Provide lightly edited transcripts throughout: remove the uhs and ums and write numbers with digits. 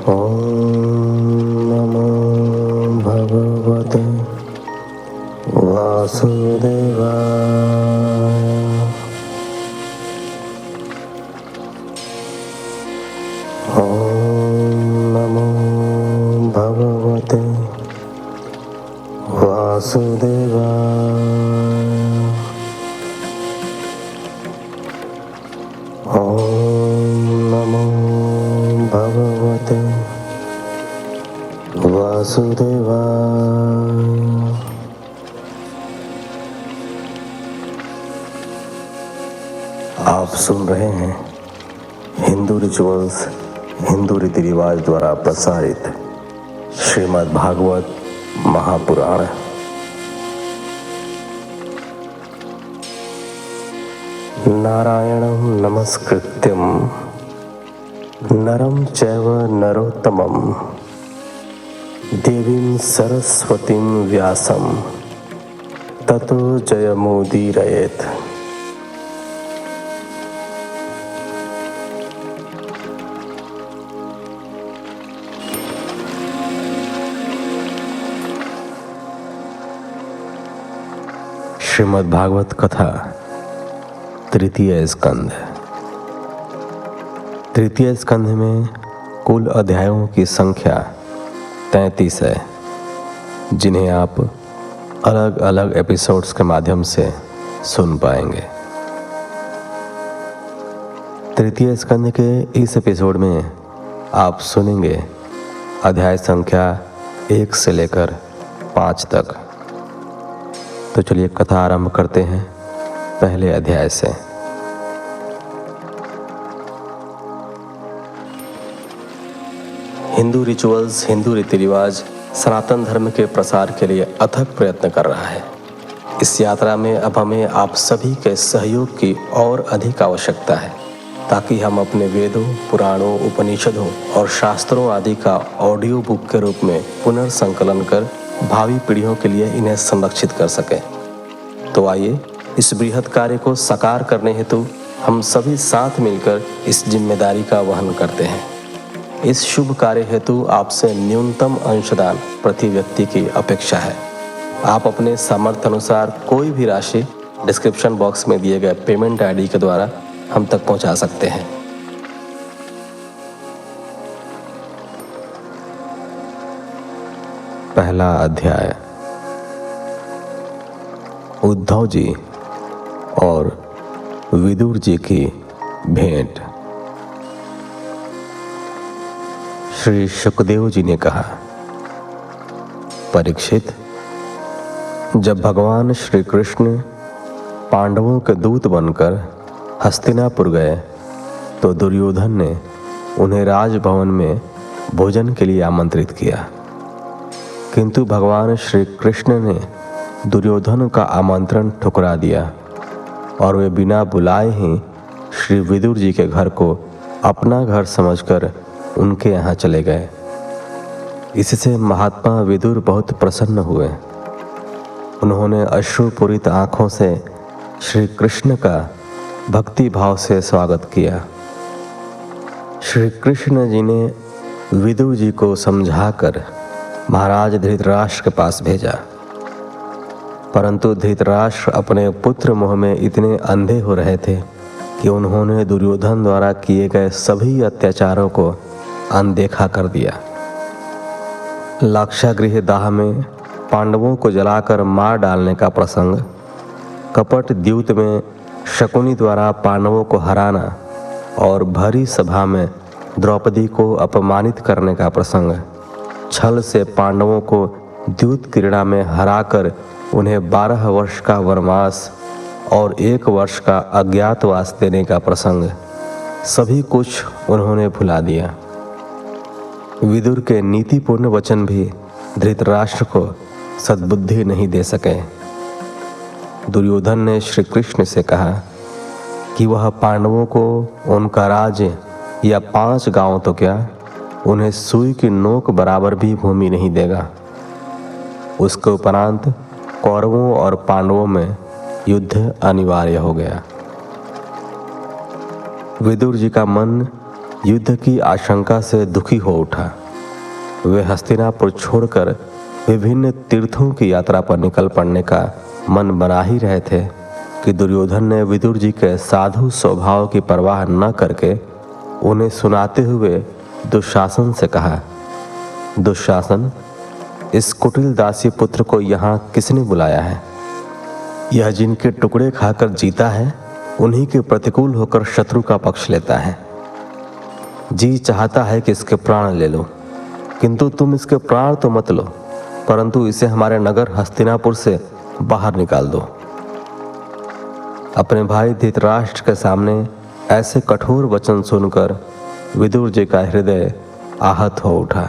ॐ नमो भगवते वासुदेवाय। ॐ नमो भगवते वासुदेवाय। ॐ नमो भगवते वासुदेवाय। आप सुन रहे हैं हिंदू रिचुअल्स, हिंदू रीति रिवाज द्वारा प्रसारित श्रीमद् भागवत महापुराण। नारायणं नमस्कृत्यं नरं चैव नरोत्तमं देवीं सरस्वतीं व्यासं ततो जयमुदीरयेत्। श्रीमद् भागवत कथा तृतीय स्कंध। तृतीय स्कंध में कुल अध्यायों की संख्या 33 है, जिन्हें आप अलग अलग एपिसोड्स के माध्यम से सुन पाएंगे। तृतीय स्कंध के इस एपिसोड में आप सुनेंगे अध्याय संख्या 1 से लेकर 5 तक। तो चलिए कथा आरंभ करते हैं पहले अध्याय से। हिंदू रिचुअल्स, हिंदू रीति रिवाज सनातन धर्म के प्रसार के लिए अथक प्रयत्न कर रहा है। इस यात्रा में अब हमें आप सभी के सहयोग की और अधिक आवश्यकता है, ताकि हम अपने वेदों, पुराणों, उपनिषदों और शास्त्रों आदि का ऑडियो बुक के रूप में पुनर्संकलन कर भावी पीढ़ियों के लिए इन्हें संरक्षित कर सकें। तो आइए इस बृहत् कार्य को साकार करने हेतु हम सभी साथ मिलकर इस जिम्मेदारी का वहन करते हैं। इस शुभ कार्य हेतु आपसे न्यूनतम अंशदान प्रति व्यक्ति की अपेक्षा है। आप अपने सामर्थ्य अनुसार कोई भी राशि डिस्क्रिप्शन बॉक्स में दिए गए पेमेंट आईडी के द्वारा हम तक पहुंचा सकते हैं। पहला अध्याय। उद्धव जी और विदुर जी की भेंट। श्री शुकदेव जी ने कहा, परीक्षित, जब भगवान श्री कृष्ण पांडवों के दूत बनकर हस्तिनापुर गए तो दुर्योधन ने उन्हें राजभवन में भोजन के लिए आमंत्रित किया, किंतु भगवान श्री कृष्ण ने दुर्योधन का आमंत्रण ठुकरा दिया और वे बिना बुलाए ही श्री विदुर जी के घर को अपना घर समझकर उनके यहाँ चले गए। इससे महात्मा विदुर बहुत प्रसन्न हुए। उन्होंने अश्रुपूरित आंखों से श्री कृष्ण का भक्ति भाव से स्वागत किया। श्री कृष्ण जी ने विदुर जी को समझाकर महाराज धृतराष्ट्र के पास भेजा, परंतु धृतराष्ट्र अपने पुत्र मोह में इतने अंधे हो रहे थे कि उन्होंने दुर्योधन द्वारा किए गए सभी अत्याचारों को अनदेखा कर दिया। लाक्षागृह दाह में पांडवों को जलाकर मार डालने का प्रसंग, कपट द्यूत में शकुनी द्वारा पांडवों को हराना और भरी सभा में द्रौपदी को अपमानित करने का प्रसंग, छल से पांडवों को द्यूत क्रीड़ा में हराकर उन्हें 12 वर्ष का वनवास और 1 वर्ष का अज्ञातवास देने का प्रसंग, सभी कुछ उन्होंने भुला दिया। विदुर के नीतिपूर्ण वचन भी धृतराष्ट्र को सद्बुद्धि नहीं दे सके। दुर्योधन ने श्री कृष्ण से कहा कि वह पांडवों को उनका राज्य या 5 गांव तो क्या, उन्हें सुई की नोक बराबर भी भूमि नहीं देगा। उसके उपरांत कौरवों और पांडवों में युद्ध अनिवार्य हो गया। विदुर जी का मन युद्ध की आशंका से दुखी हो उठा। वे हस्तिनापुर छोड़कर विभिन्न तीर्थों की यात्रा पर निकल पड़ने का मन बना ही रहे थे कि दुर्योधन ने विदुर जी के साधु स्वभाव की परवाह न करके उन्हें सुनाते हुए दुशासन से कहा, दुशासन, इस कुटिल दासी पुत्र को यहाँ किसने बुलाया है? यह जिनके टुकड़े खाकर जीता है, उन्हीं के प्रतिकूल होकर शत्रु का पक्ष लेता है। जी चाहता है कि इसके प्राण ले लो, किंतु तुम इसके प्राण तो मत लो, परंतु इसे हमारे नगर हस्तिनापुर से बाहर निकाल दो। अपने भाई धृतराष्ट्र के सामने ऐसे कठोर वचन सुनकर विदुर जी का हृदय आहत हो उठा।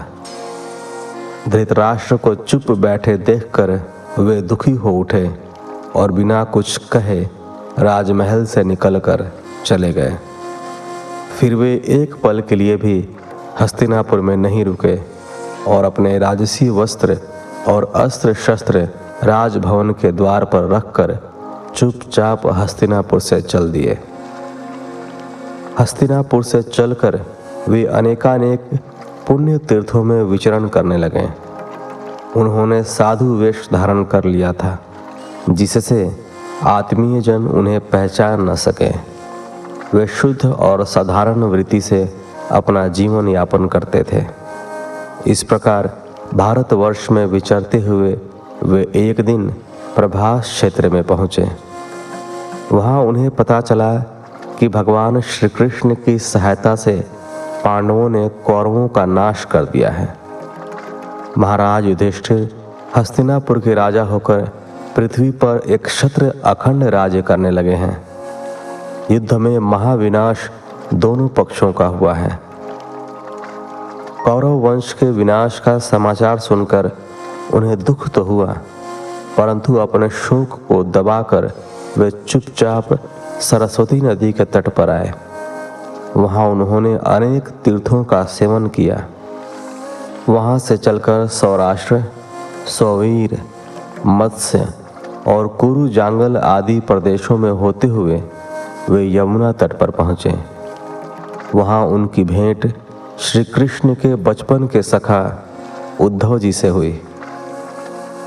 धृतराष्ट्र को चुप बैठे देखकर वे दुखी हो उठे और बिना कुछ कहे राजमहल से निकलकर चले गए। फिर वे एक पल के लिए भी हस्तिनापुर में नहीं रुके और अपने राजसी वस्त्र और अस्त्र शस्त्र राजभवन के द्वार पर रखकर चुपचाप हस्तिनापुर से चल दिए। हस्तिनापुर से चलकर वे अनेकानेक पुण्य तीर्थों में विचरण करने लगे। उन्होंने साधु वेश धारण कर लिया था, जिससे आत्मीय जन उन्हें पहचान न सके। वे शुद्ध और साधारण वृत्ति से अपना जीवन यापन करते थे। इस प्रकार भारतवर्ष में विचरते हुए वे एक दिन प्रभास क्षेत्र में पहुँचे। वहाँ उन्हें पता चला कि भगवान श्री कृष्ण की सहायता से पांडवों ने कौरवों का नाश कर दिया है। महाराज युधिष्ठिर हस्तिनापुर के राजा होकर पृथ्वी पर एक क्षत्र अखंड राज्य करने लगे हैं। युद्ध में महाविनाश दोनों पक्षों का हुआ है। कौरव वंश के विनाश का समाचार सुनकर उन्हें दुख तो हुआ, परंतु अपने शोक को दबाकर वे चुपचाप सरस्वती नदी के तट पर आए। वहाँ उन्होंने अनेक तीर्थों का सेवन किया। वहाँ से चलकर सौराष्ट्र, सौवीर, मत्स्य और कुरु जांगल आदि प्रदेशों में होते हुए वे यमुना तट पर पहुँचे। वहाँ उनकी भेंट श्री कृष्ण के बचपन के सखा उद्धव जी से हुई।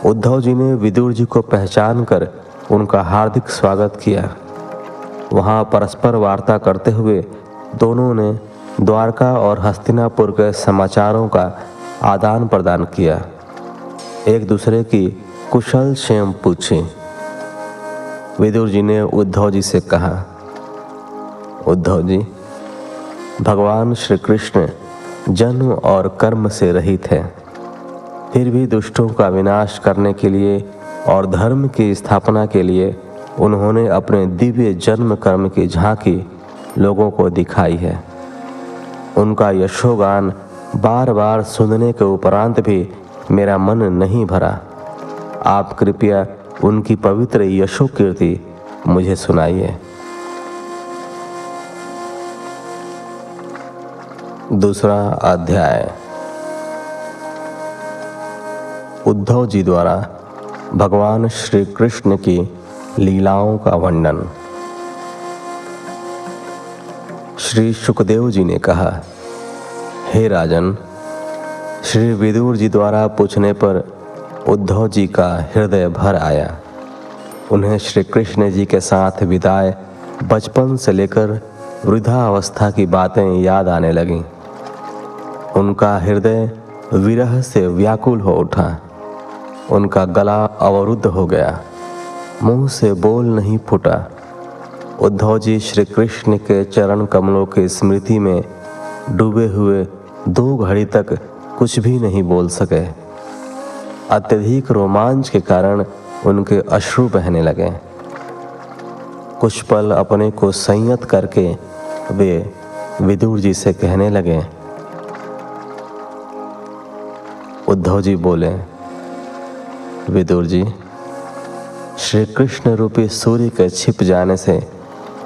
उद्धव जी ने विदुर जी को पहचान कर उनका हार्दिक स्वागत किया। वहाँ परस्पर वार्ता करते हुए दोनों ने द्वारका और हस्तिनापुर के समाचारों का आदान प्रदान किया। एक दूसरे की कुशल क्षेम पूछी। विदुर जी ने उद्धव जी से कहा, उद्धव जी, भगवान श्री कृष्ण जन्म और कर्म से रहित है, फिर भी दुष्टों का विनाश करने के लिए और धर्म की स्थापना के लिए उन्होंने अपने दिव्य जन्म कर्म की झांकी लोगों को दिखाई है। उनका यशोगान बार बार सुनने के उपरांत भी मेरा मन नहीं भरा। आप कृपया उनकी पवित्र यशो कीर्ति मुझे सुनाइए। दूसरा अध्याय। उद्धव जी द्वारा भगवान श्री कृष्ण की लीलाओं का वर्णन। श्री सुखदेव जी ने कहा, हे राजन, श्री विदुर जी द्वारा पूछने पर उद्धव जी का हृदय भर आया। उन्हें श्री कृष्ण जी के साथ बिताए बचपन से लेकर वृद्धावस्था की बातें याद आने लगीं। उनका हृदय विरह से व्याकुल हो उठा। उनका गला अवरुद्ध हो गया, मुंह से बोल नहीं फूटा। उद्धव जी श्री कृष्ण के चरण कमलों की स्मृति में डूबे हुए 2 घड़ी तक कुछ भी नहीं बोल सके। अत्यधिक रोमांच के कारण उनके अश्रु बहने लगे। कुछ पल अपने को संयत करके वे विदुर जी से कहने लगे। उद्धव जी बोले, विदुर जी, श्री कृष्ण रूपी सूर्य के छिप जाने से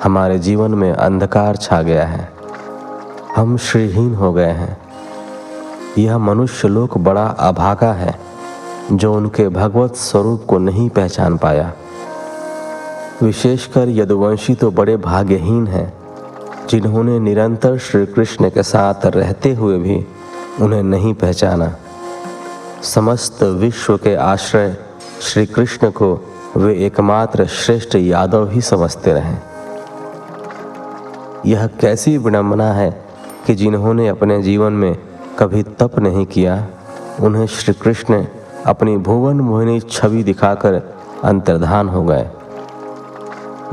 हमारे जीवन में अंधकार छा गया है। हम श्रीहीन हो गए हैं। यह मनुष्य लोक बड़ा अभागा है जो उनके भगवत स्वरूप को नहीं पहचान पाया। विशेषकर यदुवंशी तो बड़े भाग्यहीन हैं जिन्होंने निरंतर श्री कृष्ण के साथ रहते हुए भी उन्हें नहीं पहचाना। समस्त विश्व के आश्रय श्री कृष्ण को वे एकमात्र श्रेष्ठ यादव ही समझते रहे। यह कैसी विडंबना है कि जिन्होंने अपने जीवन में कभी तप नहीं किया, उन्हें श्री कृष्ण अपनी भुवन मोहिनी छवि दिखाकर अंतर्धान हो गए।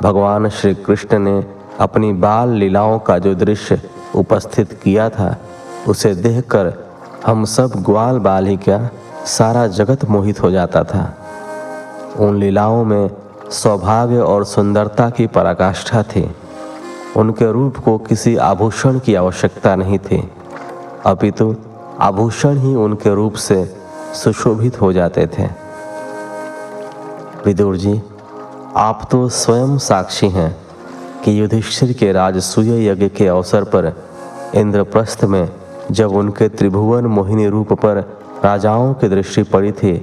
भगवान श्री कृष्ण ने अपनी बाल लीलाओं का जो दृश्य उपस्थित किया था, उसे देखकर हम सब ग्वाल बाल ही क्या, सारा जगत मोहित हो जाता था। उन लीलाओं में सौभाग्य और सुंदरता की पराकाष्ठा थी। उनके रूप को किसी आभूषण की आवश्यकता नहीं थी, अपितु आभूषण ही उनके रूप से सुशोभित हो जाते थे। विदुर जी, आप तो स्वयं साक्षी हैं कि युधिष्ठिर के राजसूय यज्ञ के अवसर पर इंद्रप्रस्थ में जब उनके त्रिभुवन मोहिनी रूप पर राजाओं की दृष्टि पड़ी थी,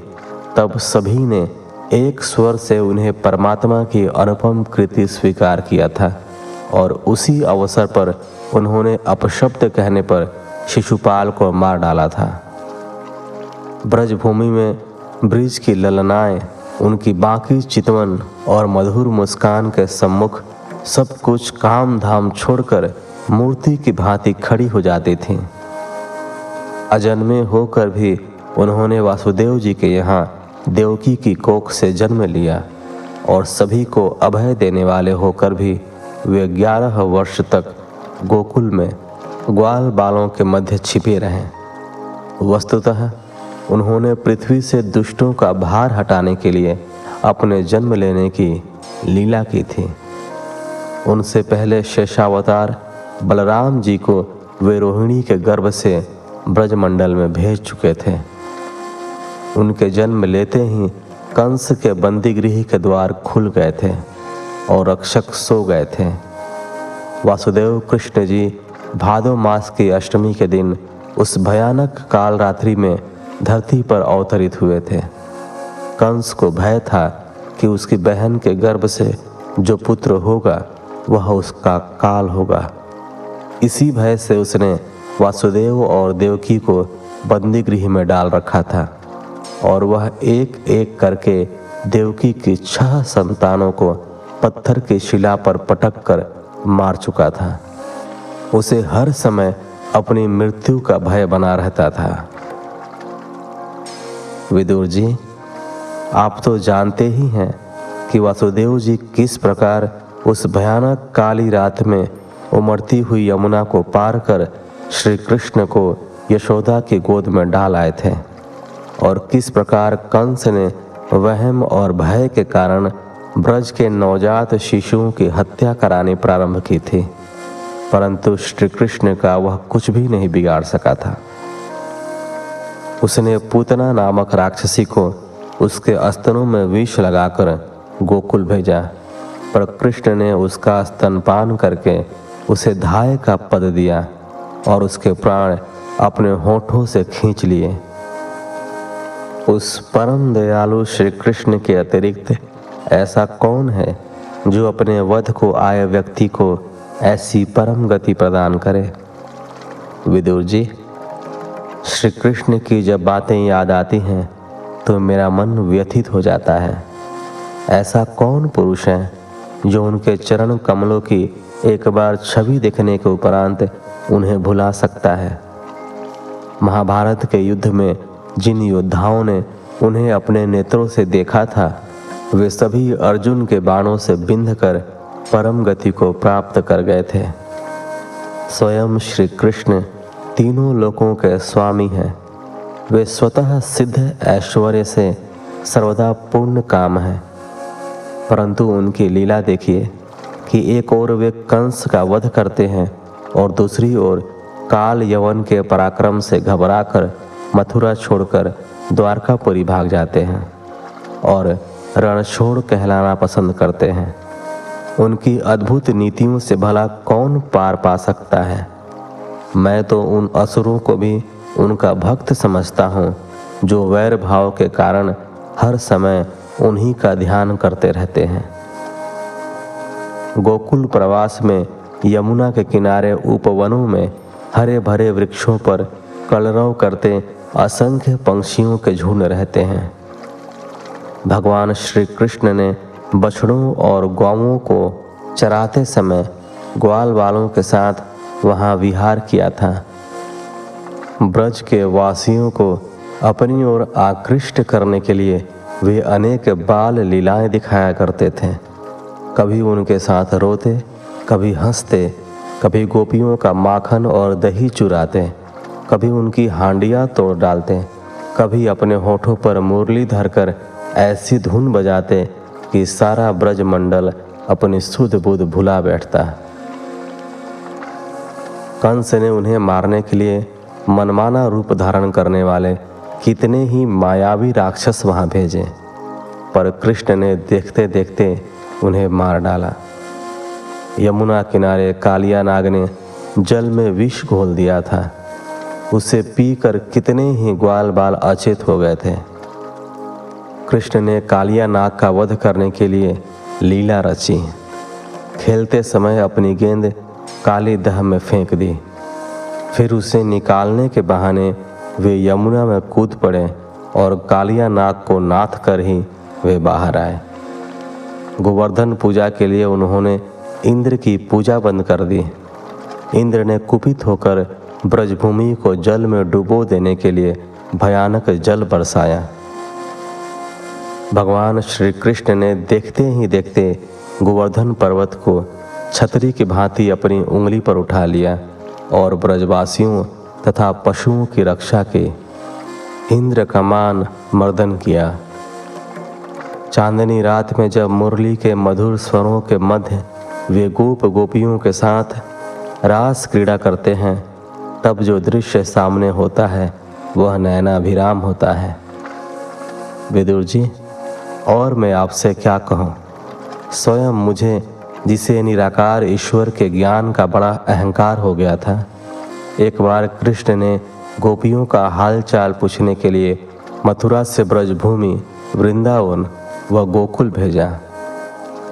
तब सभी ने एक स्वर से उन्हें परमात्मा की अनुपम कृति स्वीकार किया था और उसी अवसर पर उन्होंने अपशब्द कहने पर शिशुपाल को मार डाला था। ब्रजभूमि में ब्रिज की ललनाएं उनकी बाकी चितवन और मधुर मुस्कान के सम्मुख सब कुछ काम धाम छोड़कर मूर्ति की भांति खड़ी हो जाती थीं। अजन्मे होकर भी उन्होंने वासुदेव जी के यहाँ देवकी की कोख से जन्म लिया और सभी को अभय देने वाले होकर भी वे 11 वर्ष तक गोकुल में ग्वाल बालों के मध्य छिपे रहे। वस्तुतः उन्होंने पृथ्वी से दुष्टों का भार हटाने के लिए अपने जन्म लेने की लीला की थी। उनसे पहले शेषावतार बलराम जी को वे रोहिणी के गर्भ से ब्रजमंडल में भेज चुके थे। उनके जन्म लेते ही कंस के बंदीगृह के द्वार खुल गए थे और रक्षक सो गए थे। वासुदेव कृष्ण जी भादो मास की अष्टमी के दिन उस भयानक काल रात्रि में धरती पर अवतरित हुए थे। कंस को भय था कि उसकी बहन के गर्भ से जो पुत्र होगा वह उसका काल होगा। इसी भय से उसने वासुदेव और देवकी को बंदीगृह में डाल रखा था और वह एक एक करके देवकी की 6 संतानों को पत्थर की शिला पर पटक कर मार चुका था। उसे हर समय अपनी मृत्यु का भय बना रहता था। विदुर जी, आप तो जानते ही हैं कि वासुदेव जी किस प्रकार उस भयानक काली रात में उमड़ती हुई यमुना को पार कर श्री कृष्ण को यशोदा की गोद में डाल आए थे और किस प्रकार कंस ने वहम और भय के कारण ब्रज के नवजात शिशुओं की हत्या करानी प्रारंभ की थी, परंतु श्री कृष्ण का वह कुछ भी नहीं बिगाड़ सका था। उसने पूतना नामक राक्षसी को उसके स्तनों में विष लगाकर गोकुल भेजा, पर कृष्ण ने उसका स्तनपान करके उसे धाय का पद दिया और उसके प्राण अपने होठों से खींच लिए। उस परम दयालु श्री कृष्ण के अतिरिक्त ऐसा कौन है जो अपने वध को आए व्यक्ति को ऐसी परम गति प्रदान करे? विदुर जी, श्री कृष्ण की जब बातें याद आती हैं तो मेरा मन व्यथित हो जाता है। ऐसा कौन पुरुष है जो उनके चरण कमलों की एक बार छवि देखने के उपरांत उन्हें भुला सकता है? महाभारत के युद्ध में जिन योद्धाओं ने उन्हें अपने नेत्रों से देखा था, वे सभी अर्जुन के बाणों से बिंध कर परम गति को प्राप्त कर गए थे। स्वयं श्री कृष्ण तीनों लोकों के स्वामी हैं। वे स्वतः सिद्ध ऐश्वर्य से सर्वदा पूर्ण काम हैं, परंतु उनकी लीला देखिए कि एक ओर वे कंस का वध करते हैं और दूसरी ओर काल यवन के पराक्रम से घबराकर मथुरा छोड़कर द्वारकापुरी भाग जाते हैं और रणछोड़ कहलाना पसंद करते हैं। उनकी अद्भुत नीतियों से भला कौन पार पा सकता है? मैं तो उन असुरों को भी उनका भक्त समझता हूँ जो वैर भाव के कारण हर समय उन्हीं का ध्यान करते रहते हैं। गोकुल प्रवास में यमुना के किनारे उपवनों में हरे भरे वृक्षों पर कलरव करते असंख्य पंछियों के झुंड रहते हैं। भगवान श्री कृष्ण ने बछड़ों और गौओं को चराते समय ग्वाल वालों के साथ वहाँ विहार किया था। ब्रज के वासियों को अपनी ओर आकृष्ट करने के लिए वे अनेक बाल लीलाएं दिखाया करते थे। कभी उनके साथ रोते, कभी हंसते, कभी गोपियों का माखन और दही चुराते, कभी उनकी हांडियाँ तोड़ डालते, कभी अपने होठों पर मुरली धरकर ऐसी धुन बजाते कि सारा ब्रज मंडल अपनी सुध बुध भुला बैठता। कंस ने उन्हें मारने के लिए मनमाना रूप धारण करने वाले कितने ही मायावी राक्षस वहां भेजे, पर कृष्ण ने देखते देखते उन्हें मार डाला। यमुना किनारे कालिया नाग ने जल में विष घोल दिया था। उसे पीकर कितने ही ग्वाल बाल अचेत हो गए थे। कृष्ण ने कालिया नाग का वध करने के लिए लीला रची। खेलते समय अपनी गेंद काली दह में फेंक दी। फिर उसे निकालने के बहाने वे यमुना में कूद पड़े और कालिया नाग को नाथ कर ही वे बाहर आए। गोवर्धन पूजा के लिए उन्होंने इंद्र की पूजा बंद कर दी। इंद्र ने कुपित होकर ब्रजभूमि को जल में डुबो देने के लिए भयानक जल बरसाया। भगवान श्री कृष्ण ने देखते ही देखते गोवर्धन पर्वत को छतरी की भांति अपनी उंगली पर उठा लिया और ब्रजवासियों तथा पशुओं की रक्षा के इंद्र का मान मर्दन किया। चांदनी रात में जब मुरली के मधुर स्वरों के मध्य वे गोप गोपियों के साथ रास क्रीड़ा करते हैं, तब जो दृश्य सामने होता है वह नयनाभिराम होता है। विदुर जी, और मैं आपसे क्या कहूँ। स्वयं मुझे, जिसे निराकार ईश्वर के ज्ञान का बड़ा अहंकार हो गया था, एक बार कृष्ण ने गोपियों का हाल चाल पूछने के लिए मथुरा से ब्रजभूमि, वृंदावन व गोकुल भेजा।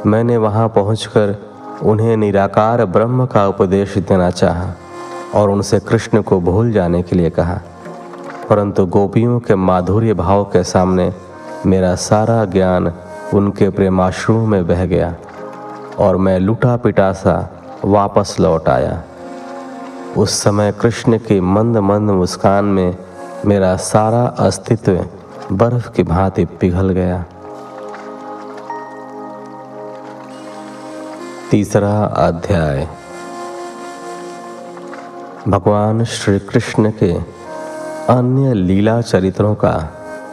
मैंने वहाँ पहुंचकर उन्हें निराकार ब्रह्म का उपदेश देना चाहा और उनसे कृष्ण को भूल जाने के लिए कहा, परंतु गोपियों के माधुर्य भाव के सामने मेरा सारा ज्ञान उनके प्रेमाश्रुओं में बह गया और मैं लुटा पिटा सा वापस लौट आया। उस समय कृष्ण की मंद मंद मुस्कान में मेरा सारा अस्तित्व बर्फ की भांति पिघल गया। तीसरा अध्याय। भगवान श्री कृष्ण के अन्य लीला चरित्रों का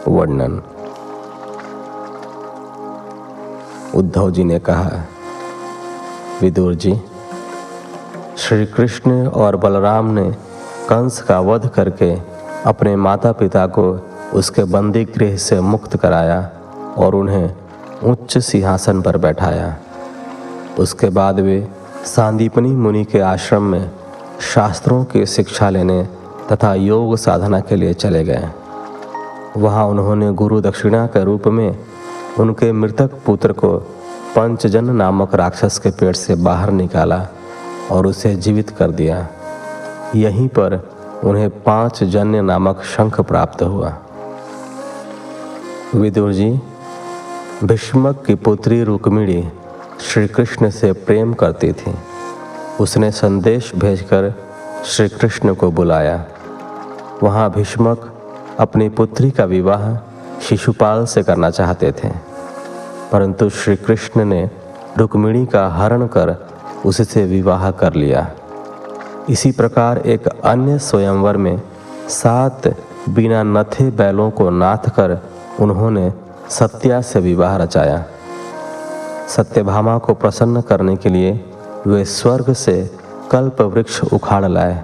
वर्णन। उद्धव जी ने कहा, विदुर जी, श्री कृष्ण और बलराम ने कंस का वध करके अपने माता पिता को उसके बंदी गृह से मुक्त कराया और उन्हें उच्च सिंहासन पर बैठाया। उसके बाद वे सांदीपनी मुनि के आश्रम में शास्त्रों की शिक्षा लेने तथा योग साधना के लिए चले गए। वहाँ उन्होंने गुरु दक्षिणा के रूप में उनके मृतक पुत्र को पंचजन नामक राक्षस के पेट से बाहर निकाला और उसे जीवित कर दिया। यहीं पर उन्हें 5 जन्य नामक शंख प्राप्त हुआ। विदुर जी, भीष्मक की पुत्री रुक्मिणी श्री कृष्ण से प्रेम करती थी। उसने संदेश भेजकर श्री कृष्ण को बुलाया। वहाँ भीष्मक अपनी पुत्री का विवाह शिशुपाल से करना चाहते थे, परंतु श्री कृष्ण ने रुक्मिणी का हरण कर उससे विवाह कर लिया। इसी प्रकार एक अन्य स्वयंवर में 7 बिना नथे बैलों को नाथ कर उन्होंने सत्या से विवाह रचाया। सत्यभामा को प्रसन्न करने के लिए वे स्वर्ग से कल्प वृक्ष उखाड़ लाए।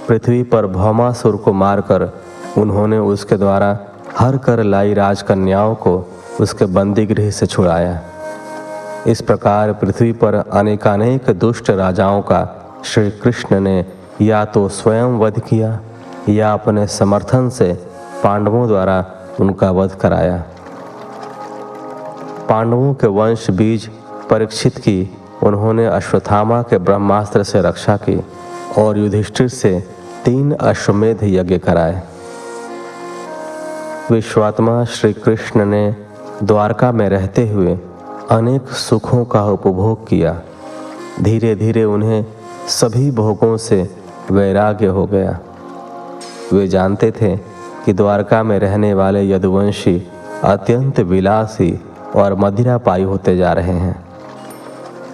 पृथ्वी पर भौमासुर को मारकर उन्होंने उसके द्वारा हर कर लाई राजकन्याओं को उसके बंदी गृह से छुड़ाया। इस प्रकार पृथ्वी पर अनेकानेक दुष्ट राजाओं का श्री कृष्ण ने या तो स्वयं वध किया या अपने समर्थन से पांडवों द्वारा उनका वध कराया। पांडवों के वंश बीज परीक्षित की उन्होंने अश्वत्थामा के ब्रह्मास्त्र से रक्षा की और युधिष्ठिर से 3 अश्वमेध यज्ञ कराए। विश्वात्मा श्री कृष्ण ने द्वारका में रहते हुए अनेक सुखों का उपभोग किया। धीरे धीरे उन्हें सभी भोगों से वैराग्य हो गया। वे जानते थे कि द्वारका में रहने वाले यदुवंशी अत्यंत विलासी और मदिरापायी होते जा रहे हैं।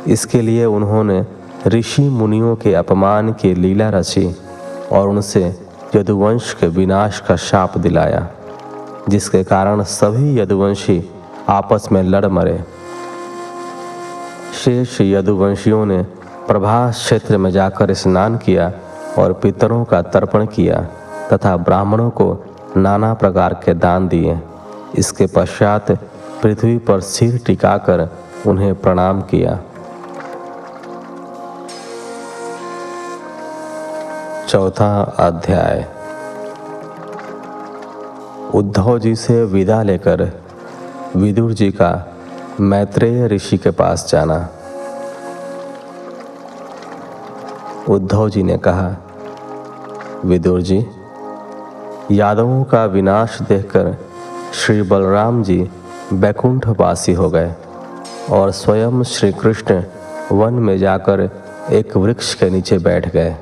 इसके लिए उन्होंने ऋषि मुनियों के अपमान की लीला रची और उनसे यदुवंश के विनाश का शाप दिलाया, जिसके कारण सभी यदुवंशी आपस में लड़ मरे। शेष यदुवंशियों ने प्रभास क्षेत्र में जाकर स्नान किया और पितरों का तर्पण किया तथा ब्राह्मणों को नाना प्रकार के दान दिए। इसके पश्चात पृथ्वी पर सिर टिकाकर उन्हें प्रणाम किया। चौथा अध्याय। उद्धव जी से विदा लेकर विदुर जी का मैत्रेय ऋषि के पास जाना। उद्धव जी ने कहा, विदुर जी, यादवों का विनाश देखकर श्री बलराम जी बैकुंठवासी हो गए और स्वयं श्री कृष्ण वन में जाकर एक वृक्ष के नीचे बैठ गए।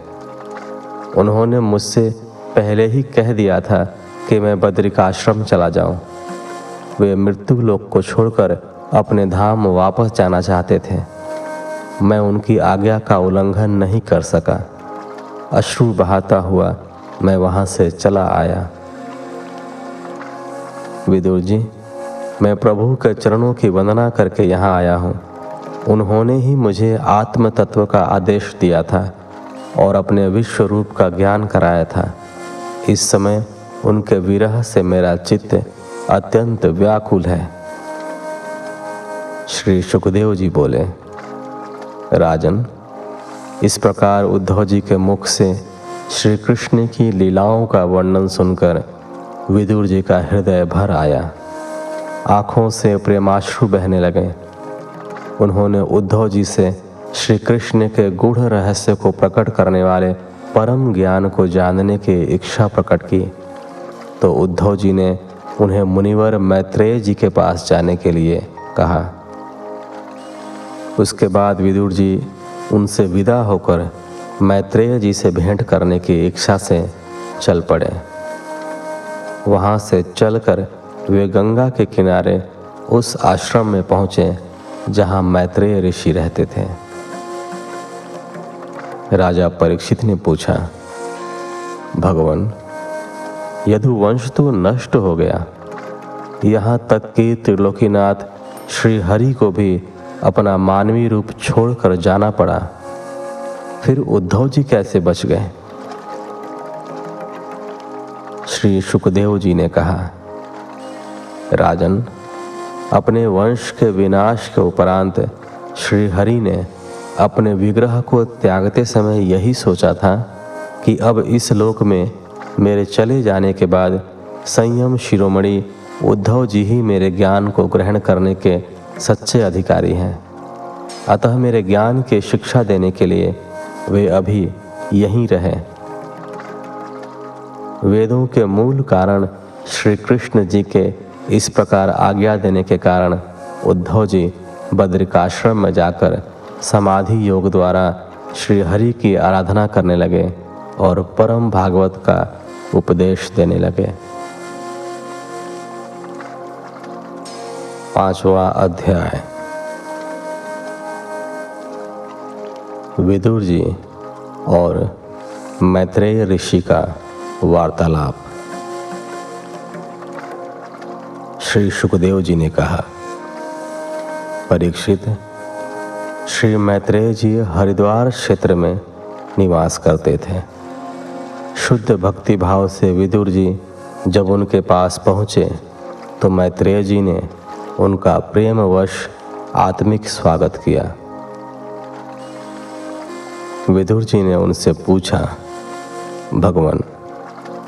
उन्होंने मुझसे पहले ही कह दिया था कि मैं बद्रिकाश्रम चला जाऊं। वे मृत्यु लोक को छोड़कर अपने धाम वापस जाना चाहते थे। मैं उनकी आज्ञा का उल्लंघन नहीं कर सका। अश्रु बहाता हुआ मैं वहां से चला आया। विदुर जी, मैं प्रभु के चरणों की वंदना करके यहाँ आया हूँ। उन्होंने ही मुझे आत्म तत्व का आदेश दिया था और अपने विश्व रूप का ज्ञान कराया था। इस समय उनके विरह से मेरा चित्त अत्यंत व्याकुल है। श्री सुखदेव जी बोले, राजन, इस प्रकार उद्धव जी के मुख से श्री कृष्ण की लीलाओं का वर्णन सुनकर विदुर जी का हृदय भर आया। आँखों से प्रेमाश्रु बहने लगे। उन्होंने उद्धव जी से श्री कृष्ण के गूढ़ रहस्य को प्रकट करने वाले परम ज्ञान को जानने की इच्छा प्रकट की। तो उद्धव जी ने उन्हें मुनिवर मैत्रेय जी के पास जाने के लिए कहा। उसके बाद विदुर जी उनसे विदा होकर मैत्रेय जी से भेंट करने की इच्छा से चल पड़े। वहाँ से चलकर वे गंगा के किनारे उस आश्रम में पहुँचे जहाँ मैत्रेय ऋषि रहते थे। राजा परीक्षित ने पूछा, भगवान, यदुवंश तो नष्ट हो गया, यहाँ तक कि त्रिलोकीनाथ श्री हरि को भी अपना मानवीय रूप छोड़कर जाना पड़ा, फिर उद्धव जी कैसे बच गए? श्री सुखदेव जी ने कहा, राजन, अपने वंश के विनाश के उपरांत श्री हरि ने अपने विग्रह को त्यागते समय यही सोचा था कि अब इस लोक में मेरे चले जाने के बाद संयम शिरोमणि उद्धव जी ही मेरे ज्ञान को ग्रहण करने के सच्चे अधिकारी हैं। अतः मेरे ज्ञान की शिक्षा देने के लिए वे अभी यहीं रहे। वेदों के मूल कारण श्री कृष्ण जी के इस प्रकार आज्ञा देने के कारण उद्धव जी बद्रिकाश्रम में जाकर समाधि योग द्वारा श्री हरि की आराधना करने लगे और परम भागवत का उपदेश देने लगे। 5वां अध्याय। विदुर जी और मैत्रेय ऋषि का वार्तालाप। श्री सुखदेव जी ने कहा, परीक्षित, श्री मैत्रेय जी हरिद्वार क्षेत्र में निवास करते थे। शुद्ध भक्ति भाव से विदुर जी जब उनके पास पहुँचे तो मैत्रेय जी ने उनका प्रेमवश आत्मिक स्वागत किया। विदुर जी ने उनसे पूछा, भगवान,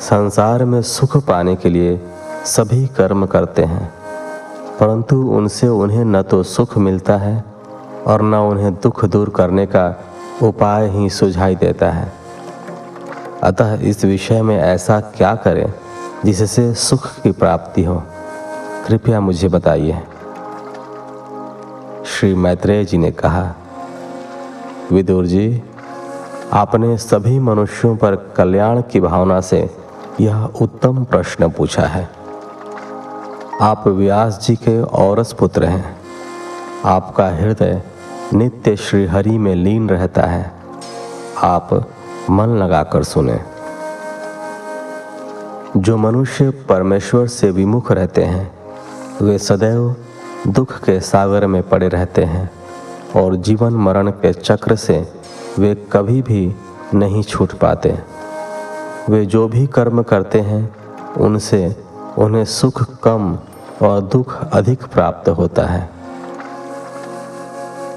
संसार में सुख पाने के लिए सभी कर्म करते हैं, परंतु उनसे उन्हें न तो सुख मिलता है और न उन्हें दुख दूर करने का उपाय ही सुझाई देता है। अतः इस विषय में ऐसा क्या करें जिससे सुख की प्राप्ति हो, कृपया मुझे बताइए। श्री मैत्रेय जी ने कहा, विदुर जी, आपने सभी मनुष्यों पर कल्याण की भावना से यह उत्तम प्रश्न पूछा है। आप व्यास जी के औरस पुत्र हैं। आपका हृदय नित्य श्री हरि में लीन रहता है। आप मन लगाकर सुने। जो मनुष्य परमेश्वर से विमुख रहते हैं वे सदैव दुख के सागर में पड़े रहते हैं और जीवन मरण के चक्र से वे कभी भी नहीं छूट पाते। वे जो भी कर्म करते हैं उनसे उन्हें सुख कम और दुख अधिक प्राप्त होता है।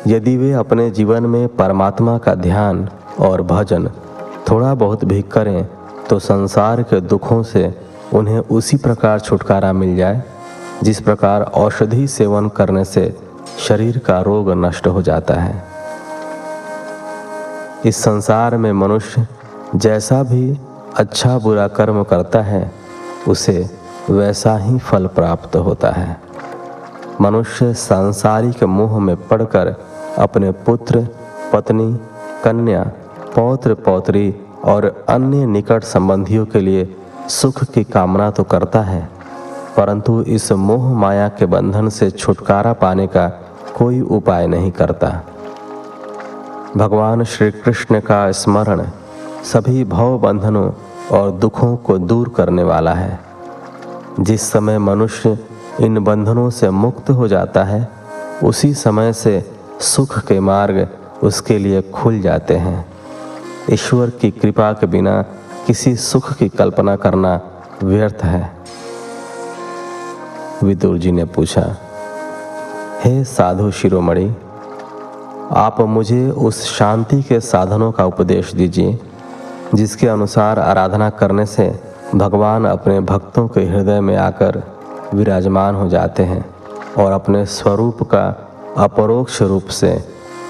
यदि वे अपने जीवन में परमात्मा का ध्यान और भजन थोड़ा बहुत भी करें तो संसार के दुखों से उन्हें उसी प्रकार छुटकारा मिल जाए जिस प्रकार औषधि सेवन करने से शरीर का रोग नष्ट हो जाता है। इस संसार में मनुष्य जैसा भी अच्छा बुरा कर्म करता है उसे वैसा ही फल प्राप्त होता है। मनुष्य सांसारिक मोह में पड़कर अपने पुत्र, पत्नी, कन्या, पौत्र, पौत्री और अन्य निकट संबंधियों के लिए सुख की कामना तो करता है, परंतु इस मोह माया के बंधन से छुटकारा पाने का कोई उपाय नहीं करता। भगवान श्री कृष्ण का स्मरण सभी भव बंधनों और दुखों को दूर करने वाला है। जिस समय मनुष्य इन बंधनों से मुक्त हो जाता है उसी समय से सुख के मार्ग उसके लिए खुल जाते हैं। ईश्वर की कृपा के बिना किसी सुख की कल्पना करना व्यर्थ है। विदुर जी ने पूछा, हे साधु शिरोमणि, आप मुझे उस शांति के साधनों का उपदेश दीजिए जिसके अनुसार आराधना करने से भगवान अपने भक्तों के हृदय में आकर विराजमान हो जाते हैं और अपने स्वरूप का अपरोक्ष रूप से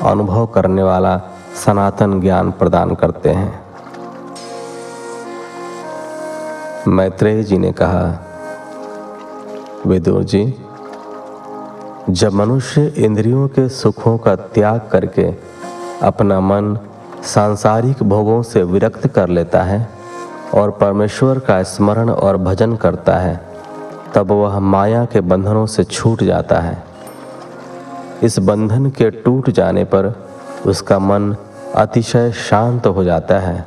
अनुभव करने वाला सनातन ज्ञान प्रदान करते हैं। मैत्रेय जी ने कहा, विदुर जी, जब मनुष्य इंद्रियों के सुखों का त्याग करके अपना मन सांसारिक भोगों से विरक्त कर लेता है और परमेश्वर का स्मरण और भजन करता है तब वह माया के बंधनों से छूट जाता है। इस बंधन के टूट जाने पर उसका मन अतिशय शांत हो जाता है।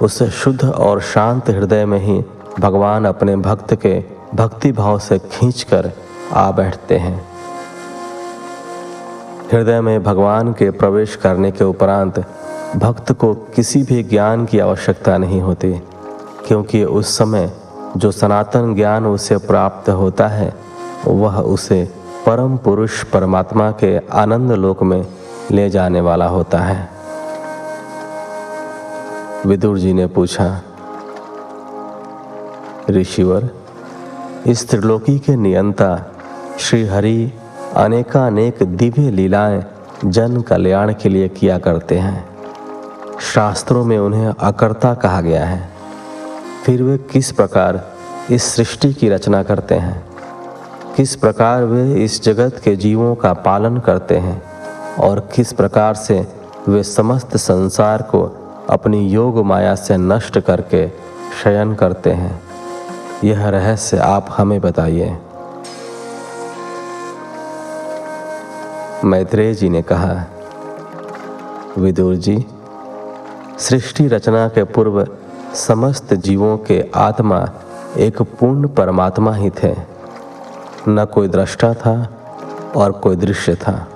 उस शुद्ध और शांत हृदय में ही भगवान अपने भक्त के भक्ति भाव से खींचकर आ बैठते हैं। हृदय में भगवान के प्रवेश करने के उपरांत भक्त को किसी भी ज्ञान की आवश्यकता नहीं होती, क्योंकि उस समय जो सनातन ज्ञान उसे प्राप्त होता है वह उसे परम पुरुष परमात्मा के आनंद लोक में ले जाने वाला होता है। विदुर जी ने पूछा, ऋषिवर, इस त्रिलोकी के नियंता श्री हरि अनेकानेक दिव्य लीलाएं जन कल्याण के लिए किया करते हैं। शास्त्रों में उन्हें अकर्ता कहा गया है। फिर वे किस प्रकार इस सृष्टि की रचना करते हैं, किस प्रकार वे इस जगत के जीवों का पालन करते हैं और किस प्रकार से वे समस्त संसार को अपनी योग माया से नष्ट करके शयन करते हैं, यह रहस्य आप हमें बताइए। मैत्रेय जी ने कहा, विदुर जी, सृष्टि रचना के पूर्व समस्त जीवों के आत्मा एक पूर्ण परमात्मा ही थे। न कोई दृष्टा था और कोई दृश्य था।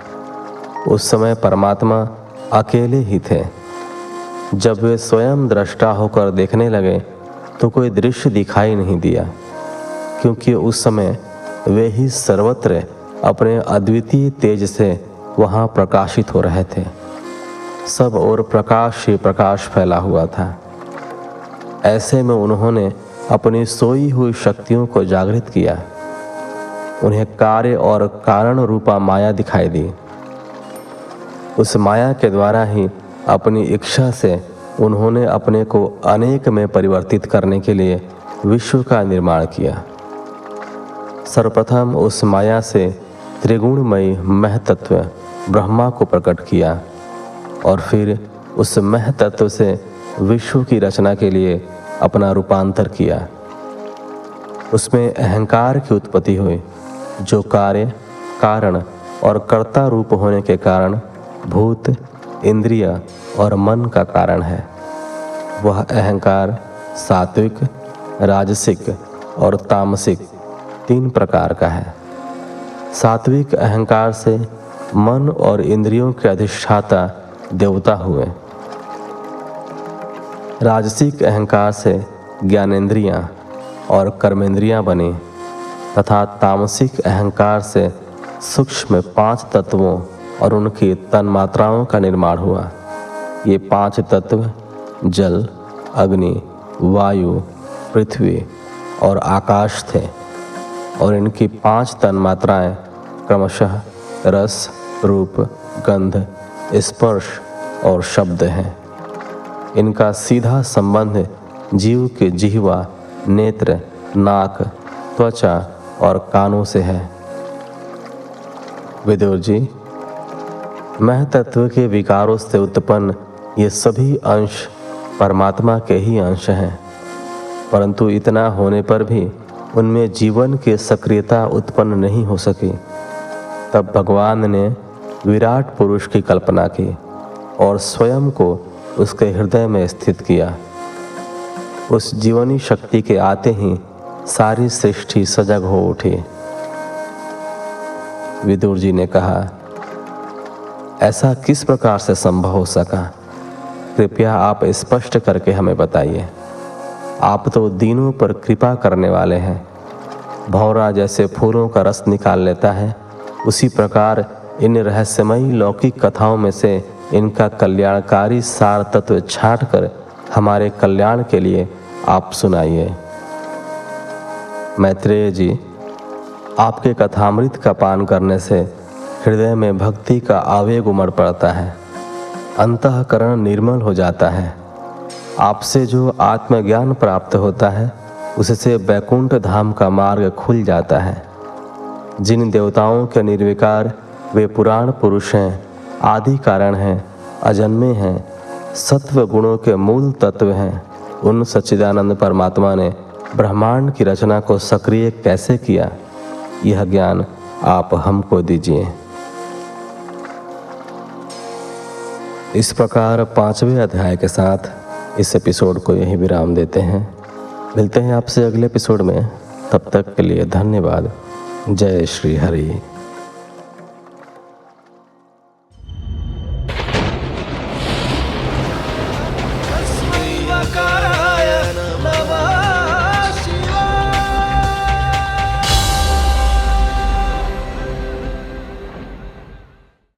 उस समय परमात्मा अकेले ही थे। जब वे स्वयं दृष्टा होकर देखने लगे तो कोई दृश्य दिखाई नहीं दिया, क्योंकि उस समय वे ही सर्वत्र अपने अद्वितीय तेज से वहाँ प्रकाशित हो रहे थे। सब ओर प्रकाश ही प्रकाश फैला हुआ था। ऐसे में उन्होंने अपनी सोई हुई शक्तियों को जागृत किया। उन्हें कार्य और कारण रूपा माया दिखाई दी। उस माया के द्वारा ही अपनी इच्छा से उन्होंने अपने को अनेक में परिवर्तित करने के लिए विश्व का निर्माण किया। सर्वप्रथम उस माया से त्रिगुणमयी महतत्व ब्रह्मा को प्रकट किया और फिर उस महतत्व से विश्व की रचना के लिए अपना रूपांतर किया। उसमें अहंकार की उत्पत्ति हुई, जो कार्य, कारण और कर्ता रूप होने के कारण भूत, इंद्रिय और मन का कारण है। वह अहंकार सात्विक, राजसिक और तामसिक 3 प्रकार का है। सात्विक अहंकार से मन और इंद्रियों के अधिष्ठाता देवता हुए। राजसिक अहंकार से ज्ञानेंद्रियां और कर्मेंद्रियां बनी तथा तामसिक अहंकार से सूक्ष्म 5 तत्वों और उनकी तन्मात्राओं का निर्माण हुआ। ये 5 तत्व जल, अग्नि, वायु, पृथ्वी और आकाश थे और इनकी 5 तन्मात्राएं क्रमशः रस, रूप, गंध, स्पर्श और शब्द हैं। इनका सीधा संबंध जीव के जिह्वा, नेत्र, नाक, त्वचा और कानों से है। विदुर जी, महतत्व के विकारों से उत्पन्न ये सभी अंश परमात्मा के ही अंश हैं, परंतु इतना होने पर भी उनमें जीवन की सक्रियता उत्पन्न नहीं हो सकी। तब भगवान ने विराट पुरुष की कल्पना की और स्वयं को उसके हृदय में स्थित किया। उस जीवनी शक्ति के आते ही सारी सृष्टि सजग हो उठी। विदुर जी ने कहा, ऐसा किस प्रकार से संभव हो सका? कृपया आप स्पष्ट करके हमें बताइए। आप तो दीनों पर कृपा करने वाले हैं। भौरा जैसे फूलों का रस निकाल लेता है, उसी प्रकार इन रहस्यमयी लौकिक कथाओं में से इनका कल्याणकारी सार तत्व छांट कर हमारे कल्याण के लिए आप सुनाइए। मैत्रेय जी, आपके कथामृत का पान करने से हृदय में भक्ति का आवेग उमड़ पड़ता है, अंतःकरण निर्मल हो जाता है। आपसे जो आत्मज्ञान प्राप्त होता है उससे वैकुंठ धाम का मार्ग खुल जाता है। जिन देवताओं के निर्विकार वे पुराण पुरुष हैं, आदि कारण हैं, अजन्मे हैं, सत्व गुणों के मूल तत्व हैं, उन सच्चिदानंद परमात्मा ने ब्रह्मांड की रचना को सक्रिय कैसे किया, यह ज्ञान आप हमको दीजिए। इस प्रकार 5वें अध्याय के साथ इस एपिसोड को यहीं विराम देते हैं। मिलते हैं आपसे अगले एपिसोड में। तब तक के लिए धन्यवाद। जय श्री हरि।